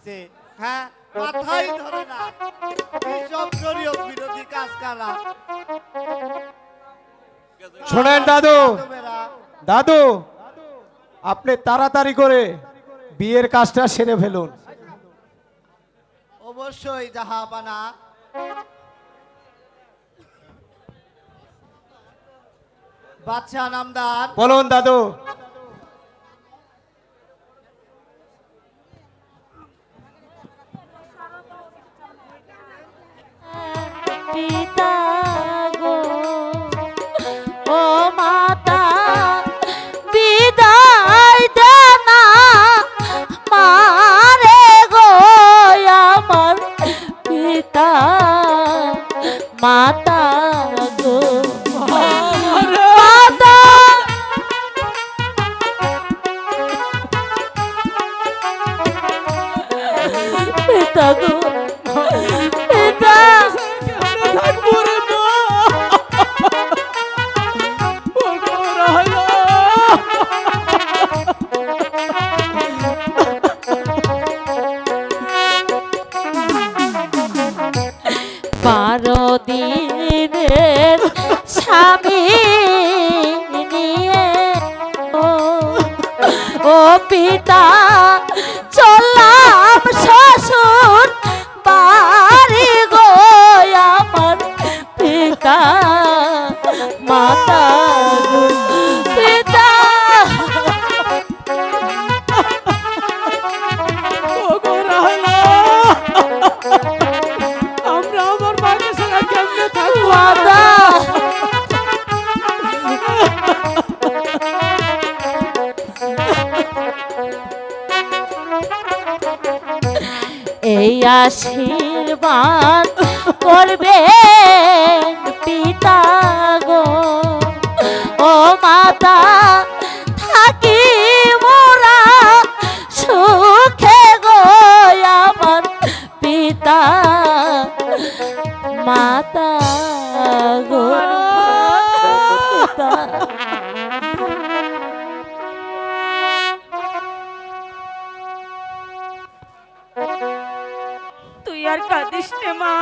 দিছে। হ্যাঁ, মাথাই ধরে না সব শরীয়ত বিরোধী কাজ কারা। শোনেন দাদু, দাদু আপনি তাড়াতাড়ি করে বিয়ের কাজটা সেরে ফেলুন। অবশ্যই জাহাপানা। বাদশা নামদার, বলুন দাদু। পিতা গো ও মাতা বিদায় দেনা মারে গো আমার পিতা মাতা গো মাতা পিতা গো পিতা বারো দিনের স্বামী নিয়ে ও ও পিতা চললাম শ্বশুর বাড়ি গো আমার পিতা মাতা গো পিতা আমরা আমার মাকে ছাড়া কেমনে থাকবো? মাতা এই আশীর্বাদ করবে পিতা গো ও মাতা থাকি মোরা সুখে গো আমার পিতা মাতা গো পিতা তুই আর কাঁদিস নে মা।